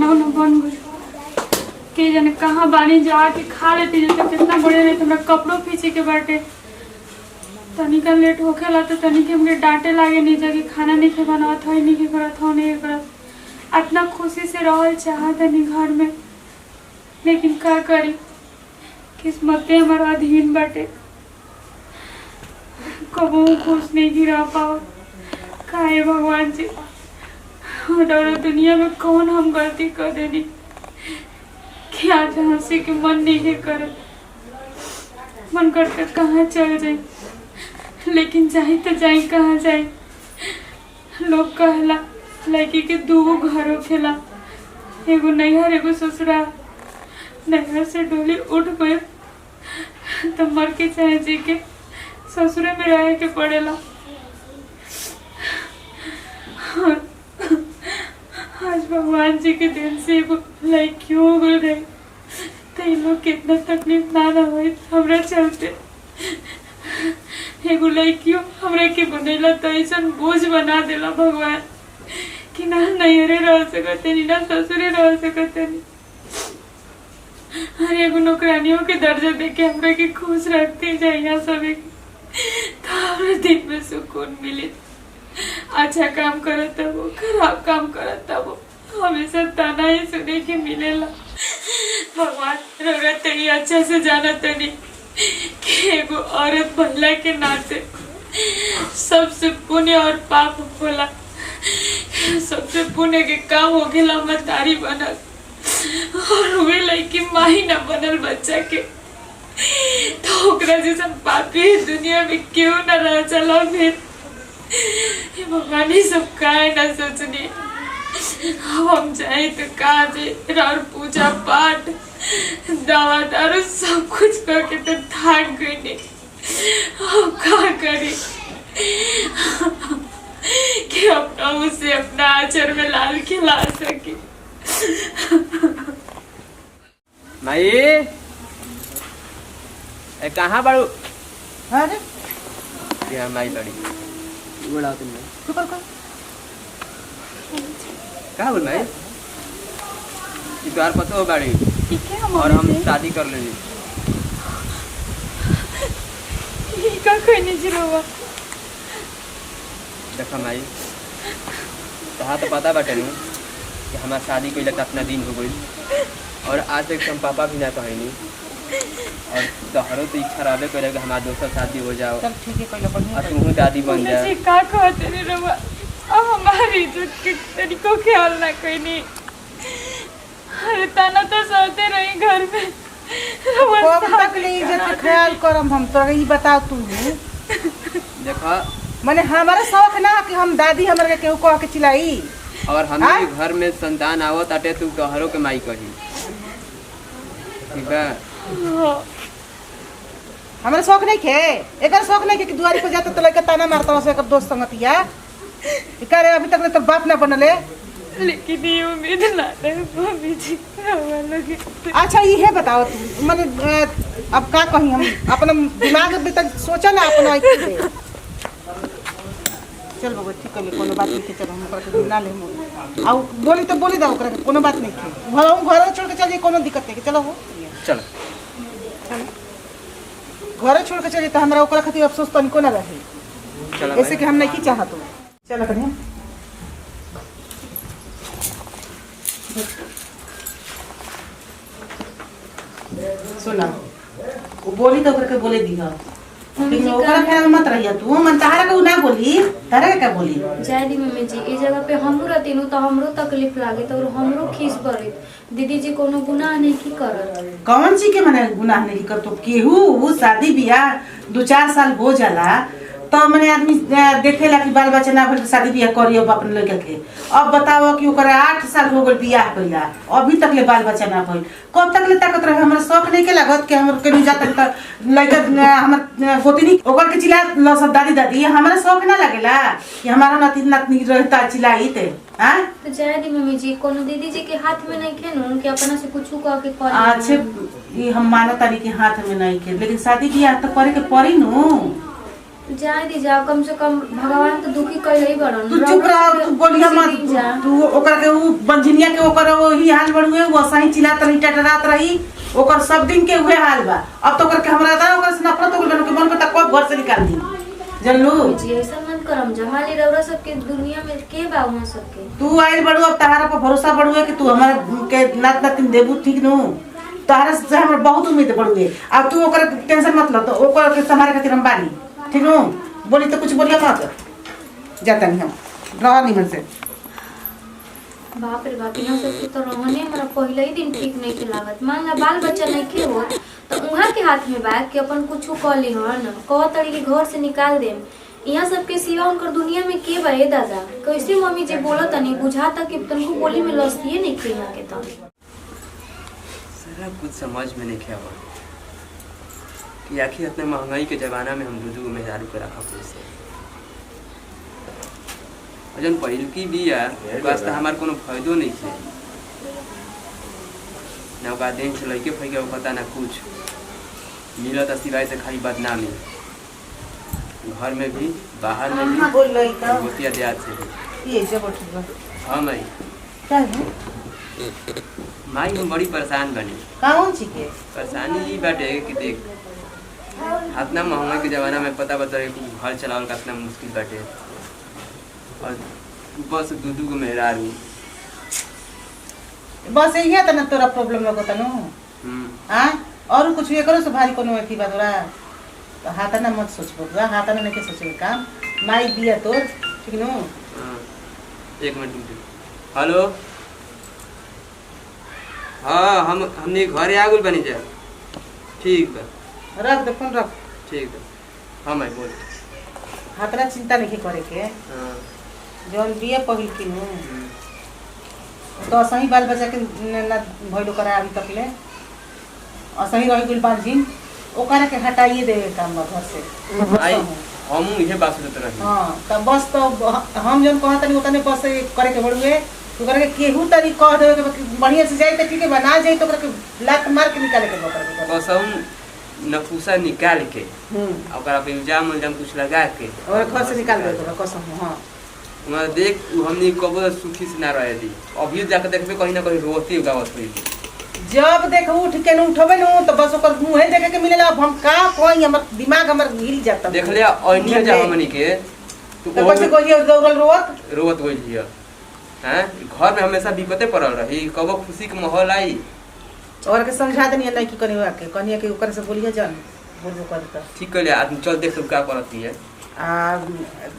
खाना वाना बन गई के जाने कहाँ बानी जाके खा लेती जैसे कितना बढ़िया रहता। हमरा कपड़ों पीछे के बाटे तनिका लेट होखेला तो तनिक हमके डांटे लागे नहीं जाके खाना नहीं के बनावत है नहीं के करत हो नहीं करत। इतना खुशी से रहल चाहत नहीं घर में लेकिन का करी किस्मते हमारा अधीन बाटे कबू खुश नहीं ही रह पाओ। काहे भगवान जी और दुनिया में कौन हम गलती कर देनी कि आज हंसी के मन नहीं करे। मन करके कहाँ चल जाए लेकिन जाई तो जाई कहाँ जाए। लोग कहला लड़की के दो घर होखेला एगो नैहर एगो ससुराल। नैहर से डोली उठ गए तो मर के चाहे जी के ससुरे में रह के पड़ेला। आज भगवान जी के दिन से एगो लड़की हो गई तो लोग कितना तकलीफ ना हो हमरा चलते। एगो लड़कियों हमरा के बनेला तो ऐसा बोझ बना देला भगवान कि ना नैहरे रह सकते नहीं ना ससुरे रह सकते नहीं। हर एगो नौकरानियों के दर्जा देके हमरा के खुश रखते जाइए सभी तो हमरा दिन में सुकून मिले। अच्छा काम करता वो खराब काम करता वो हमेशा ताना ही सुने के मिलेला। भगवान रौरा तनी अच्छा से जाना तनी कि एगो औरत बनला के नाते सबसे पुण्य और पाप होला। सबसे पुण्य के काम हो गया मतारी बनल और वे लड़की माही न बनल बच्चा के तो ओकरा जैसा पापी दुनिया में क्यों न रह चला। फिर भगवान ही सब काहे न सोचनी हम जाए तो काजे और पूजा पाठ दवा दारू सब कुछ करके तो थक गई नहीं। क्या करी कि अपना उसे अपना आचर में लाल खिला सके। माई कहाँ बाड़ू? अरे क्या माई बड़ी बोला तुमने कहाँ बोल माई तुम्हार पता हो बाड़ी और हम शादी कर लेंगे। देखा माई तहा तो पता बाटे नु कि हमार शादी कोई लगता अपना दिन हो गई और आज तक हम पापा भी ना कहनी और तोहरो तो इच्छा रहे करे कि हमारा दोस्त शादी हो जाओ और तुम दादी बन जाए। का कहते रे रवा अब हमारी इज्जत के तरीकों ख्याल ना कोई नहीं। अरे ताना तो सोते रही घर में कब तक ले इज्जत के ख्याल करम हम तो ई बताओ तू। देखा माने हमारा शौक ना कि हम दादी हमर के केहू कह के चिल्लाई और हमारे घर में संतान आवत आटे तू तोहरो के माई कही ठीक है। हमारा शौक नहीं खे एकर शौक नहीं खे कि दुआरी पे जाता तो लड़का ताना मारता हो एकर दोस्त संगतिया करे अभी तक तो बाप ना बनले। लेकिन ये उम्मीद ना है मम्मी जी लोग। अच्छा ये बताओ तू माने अब का कही हम अपना दिमाग में तक सोचा ना अपना चल बाबू ठीक कर ले कोनो बात नहीं के चल हम ओकरा के ना ले हम आउ बोली तो बोली दा ओकरा के कोनो बात नहीं के घर छोड़ के चल कोनो दिक्कत नहीं चलो हो चल घर छोड़ के चलिए तो हमरा ओकरा खातिर अफसोस तनिको ना रहे ऐसे कि हम नहीं की चाहत हो। चल करिए सुना वो बोली तो ओकरा के बोले दिया लेकिन ओकरा ख्याल मत रहिया तू मन तारा के ना बोली तारा के क्या बोली जय दी मम्मी जी इस जगह पे हमरो रहतीनु तो हमरो तकलीफ लागे तो हमरो खीस पड़े। दीदी जी कोनो गुनाह नहीं की करत। कौन सी के माने गुनाह नहीं कर तो केहू वो शादी बियाह 2-4 साल हो जाला तो मैंने आदमी देखेला कि बाल बच्चा ना भइल शादी बियाह करियो अपने लड़का के। अब बताओ कि ओकरा 8 साल हो गइल बियाह कइला अभी तक ले बाल बच्चा ना भइल कब तक ले ताकत रहे। हमरा शौक नहीं के लागत कि हमर के जात तक लड़का हमर गोतनी ओकर के चिल्ला ल सब दादी दादी हमरा शौक ना लागेला कि हमारा नाती नातनी रहता चिल्लाई ते हां तो जय दी मम्मी जी कोनो दीदी जी के हाथ में नहीं खेनु कि अपना से कुछ कह के कर। अच्छा ये हम मानत तारी के हाथ में नहीं के लेकिन शादी बियाह तो करे के पड़ी नु जाए दी जा, कम से कम भगवान तो दुखी कइले ही बड़न। तू चुप रह, तू बोलिया मत। तू ओकरा के ऊ बंझनिया के ओकर वही हाल बड़ुए, वो सही चिल्लात रही, टटरात रही, ओकर सब दिन के उहे हाल बा। अब तो ओकर के हमरा दा ओकर से नफरत हो गेल के मन पे तक घर से निकाल दी। जानलू जी ऐसा मत करम, जमाली रौरा सबके दुनिया में के बा वहां सबके। तू आइल बड़ू, अब तहारा पर भरोसा बड़ुए कि तू हमारा के नात नातिन देबू, ठीक नु? तहारा से हमरा बहुत उम्मीद बड़ुए। अब तू ओकर टेंशन मत ल, तो ओकर के संभाले खातिर हम बानी, ठीक नु? बोली तो कुछ बोलिया मत, जाता नहीं हम रहा नहीं मन से। बाप रे बाप, यहाँ सबके तो रहने हमरा पहले ही दिन ठीक नहीं के लागत। मान ला बाल बच्चा नहीं के हो तो उहाँ के हाथ में बा कि अपन कुछ कर ली हन, कह तड़ी के घर से निकाल देम। यहाँ सबके सिवा उनकर दुनिया में के बा ए दादा? कैसे मम्मी जी बोलत तनी बुझाता कि तनको बोली में लस्तिए नहीं के यहाँ के त सारा कुछ समझ में नहीं आवा कि आखिर इतने महंगाई के जमाना में हम दूध मेहरारू के रखा कैसे। जन पहिल की बिया वास्ते हमार कोनो फायदो नहीं है ना, ओका दिन से लइके फैके पता ना कुछ मिलत सिवाय से खाली बदनामी, घर में भी बाहर में भी बोल रही था गोतिया देहात से भी। ये जब उठ हाँ माई, क्या है माई हम बड़ी परेशान बनी। कौन ची के परेशानी ये बाटे कि देख इतना महंगाई के जमाना में पता बता घर चलावल कितना मुश्किल बाटे, और बस दूधू को मेहरारू बस यही है ना तोरा प्रॉब्लम लगता नु। हां और कुछ ये करो से भारी कोनो अथी बा तोरा, तो हाथ ना मत सोच बबुआ, हाथ ना नहीं सोचे काम। माई बिया तोर, ठीक नु? एक मिनट रुक। हेलो, हाँ हमने घरे आ गए बनी जा। ठीक बा, रख दे फोन रख। ठीक है। हाँ मैं बोल। हाथ ना चिंता नहीं करे के, हाँ जौन बिया पहिल की नु तो सही बाल बच्चा के ना भइलो करा अभी तक ले, और सही रही गुल पाँच दिन ओकरा के हटाइए देवे काम बा घर से। आई हम इहे बात सुनत रही। हां तब बस तो हम जन कहत नहीं उतने बस करे के बड़ुए, तो करे के केहू तरी कह देवे के बढ़िया से जाई त ठीक है, बना जाई तो करे के लात मार के निकाले के बकर बस हम नफूसा निकाल के ओकरा पे इल्जाम कुछ लगा के और घर से निकाल दे तो कसम। हां मैं देख हमनी कबो सुखी से ना रहे दी, अभी जाके देखबे कहीं ना कहीं रोती गावत हुई। जब देख उठ के न उठबे न तो बस ओकर मुंह देखे के मिलेला। अब हम का कोई हमर दिमाग हमर हिल जाता देख ले ओनिया जा हमनी के तो कैसे कोई दौड़ल रोवत गइल हिया हैं। घर में हमेशा विपते पड़ल रही, कबो खुशी के माहौल आई और के समझा देनी नहीं कि कनिया के कनिया के ओकर से बोलिए जान बोलबो करता ठीक कर ले आदमी। चल देख सब का करती है।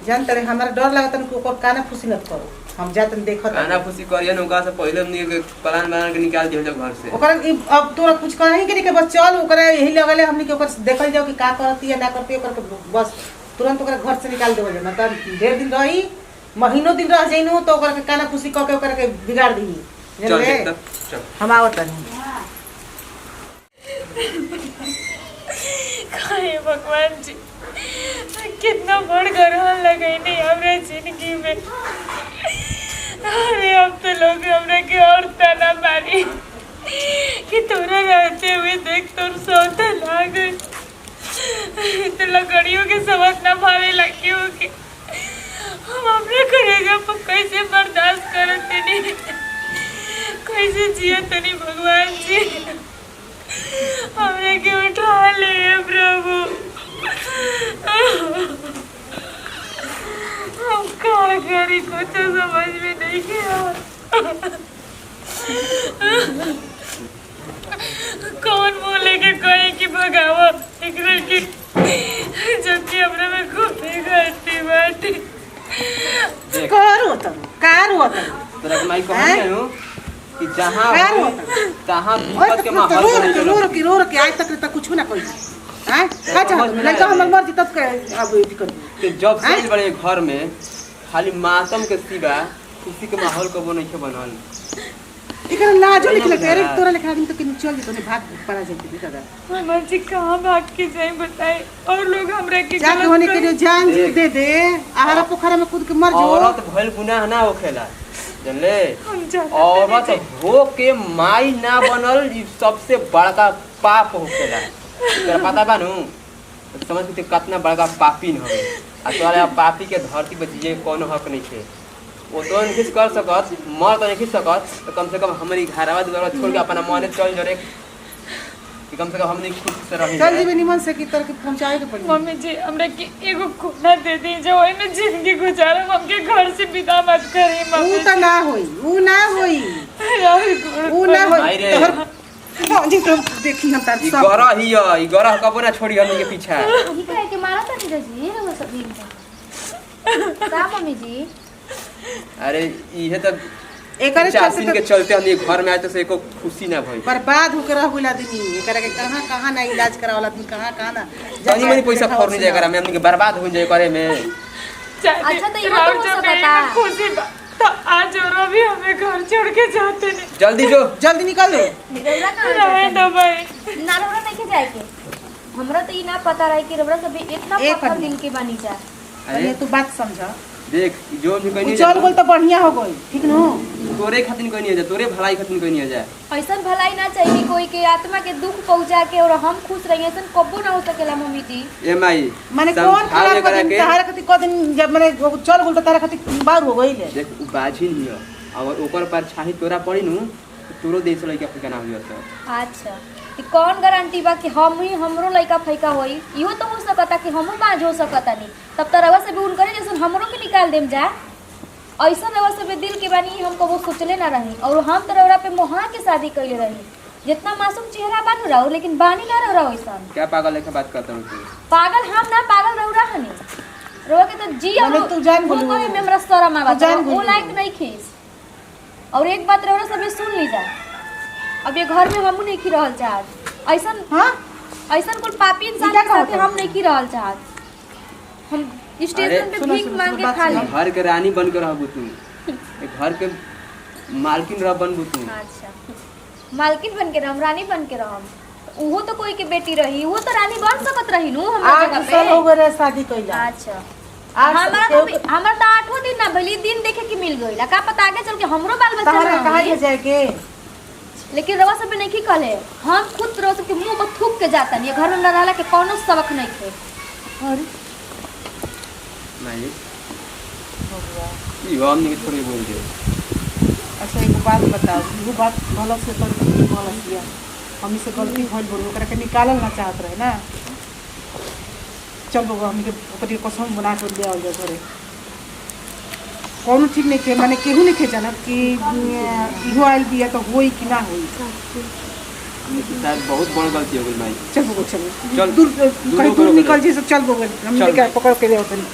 जान तरे हमरा डर लागत न ओकर काना खुशी न करो, हम जातन देखत काना खुशी करिए न ओका से पहले हमनी के प्लान बना के निकाल दियो घर से। ओकर अब तोरा कुछ करही के बस चल ओकरा यही लगले हमनी के ओकर देखल जाओ कि का करती है ना करती है, ओकर बस तुरंत ओकरा घर से निकाल देबो ना। त ढेर दिन रही, महीनों दिन रह जाइनु तो ओकर के काना खुशी क के ओकर के बिगाड़ दी। चल देख तब चल हम आवत नहीं। खाए भगवान जी, कितना बड़ ग्रहण लगाई नहीं हमरा जिंदगी में। अरे अब तो लोग हमरा के और ताना मारी कि तोरा रहते हुए देख तोर सौदा लाग तो लकड़ियों के समझ ना भावे लगी हो कि हम अपने करेगा पर कैसे बर्दाश्त करते नहीं, कैसे जिया तनी भगवान जी हमने के उठा ले प्रभु। हम क्या करी कुछ समझ में नहीं गया। कौन बोले के कहे कि भगावा एक की जबकि हमरा में खूब बिगड़ती बाटी। करो तब तोरा माई कहनी है कि जहां तहां विपत के माहौल बने रो के आज तक कुछ ना कोई हैं का चाहत लड़का हमर मर्जी तब के अब दिक्कत कि जब से बड़े घर में खाली मातम के सिवा खुशी के माहौल कबो नहीं के बनल। इकर लाजो निकल के रे तोरा लेखा दिन तो कि चल जतो ने भाग पड़ा जाती दादा। हमर जी कहां भाग के जाए बताए, और लोग हमरा के जाके होने के जान दे दे आहारा पोखरा में कूद के मर जो। औरत भइल गुनाह ना होखेला जानले, औरत हो के माई ना बनल ई सबसे बड़का पाप होखेला। तेरा पता बानू तो समझ के कितना बड़का पापी न हवे आ तोरा पापी के धरती पे जिए कोनो हक नहीं थे वो तो नहीं कर सकत मर तो नहीं सकत तो कम से कम हमारी घरवा दुआरा छोड़ के अपना मने चल जरे कि कम से कम हमने खुद से रही चल जीवे निमन से की तर के पहुंचाए के पड़ी। मम्मी जी हमरा के एगो कोना दे दी जो ओय में जिंदगी गुजारम हमके घर से विदा मत करी मम्मी ऊ त ना होई ऊ ना होई भाई रे तोहर जी तो देखी हम तार ई सब गरा ही ई गरा कबो ना छोड़ी हमनी के पीछा ई कहे के मारा त नहीं जी रे वो सब दिन का मम्मी जी अरे इहे तो एकरे चासीन के चलते चलते हमनी घर में आए तो से एको खुशी ना भई बर्बाद होके रह गेल आदमी एकरा के कहां ना इलाज करावला आदमी कहां ना जानी मनी पैसा खर्च नहीं जाए करा में हमनी के बर्बाद हो जाए करे में अच्छा तो ये तो हो सकता खुशी तो आज और अभी हमें घर छोड़ के जाते नहीं जल्दी जो जल्दी निकल दो रौरा का रहे दो भाई ना रौरा नहीं के जाए के हमरा तो ई ना पता रहे कि रौरा सब इतना एक पत्थर आदमी। दिल के बनी जा अरे तू बात समझ देख जो भी कहनी चल बोल तो बढ़िया हो गई ठीक न तोरे खातिर कहनी है तोरे भलाई खातिर कहनी है ऐसा भलाई ना चाहिए कोई के आत्मा के दुख पहुंचा के और हम खुश रहिए ऐसा कबो ना हो सकेला मम्मी जी ए माई माने कौन खराब कर दिन तहार खातिर क दिन जब माने चल बोल तो तारा खातिर बार हो गई ले देख उ बाजी नहीं है और ऊपर पर छाही तोरा पड़ी नु तोरो देश लइका फइका ना हुई तो अच्छा कि कौन गारंटी बा कि हम ही हमरो लइका फैका होई इहो तो हो सकता कि हमहू बाज हो सकता नहीं तब तो रवा से भी उनकरे जैसे हमरो के निकाल देम जा ऐसा रवा से भी दिल के बानी हम कबो सोचले ना रही और हम तो रवा पे मोहा के शादी कइले रही जितना मासूम चेहरा बन रहा लेकिन बानी ना रहा वैसा क्या पागल लेके बात करता हूं तू पागल हम ना पागल रहा हनी रवा के तो जी मने तू जान बोलू। बोलू में हमरा शर्म आवा जान वो बोलू। लायक नहीं खीस और एक बात रवा सब सुन ली जा अब ये घर में हमू नहीं खी रहल चाहत ऐसन हां ऐसन कुल पापी इंसान क्या के साथ कहत हम नहीं की रहल चाहत हम स्टेशन पे सुनो, भीख सुनो, मांग सुनो, के बात खा ले सुनो। घर के रानी बन के रहबू तू ए घर के मालकिन रह बनबू तू अच्छा मालकिन बन के रहम रानी बन के रहम उहो तो कोई के बेटी रही वो तो रानी बन सकत रही नु हमरा आज जगह साल हो पे गए शादी कइला अच्छा आज हमारा तो 8वां दिन ना भली दिन देखे के मिल गइल का पता आगे चल के हमरो बाल बच्चा तहरा ना कहा होई। ले जाए के लेकिन रवा सब नहीं की कहले हम खुद रवा सब के मुंह पर थूक के जाता नहीं घर में न रहला के कोनो सबक नहीं थे अरे माई ई हमनी के थोड़ी बोल दे अच्छा एगो बात बताओ वो बात गलत से कर गलत किया हमनी से गलती भइल बोल ओकरा के निकालल ना चाहत रहे ना चल बबा हमनी के ओकरी कसम बना के ले आओ घरे कौन ठीक नहीं के माने केहू नहीं के जानत कि इहो आइल बिया तो होई कि ना होई शायद बहुत बड़ गलती हो गई माई चल बबा चल चल, दूर दूर कहीं होकर दूर होकर निकल जी सब चल बबा हम चल। लेके पकड़ के ले आओ तनी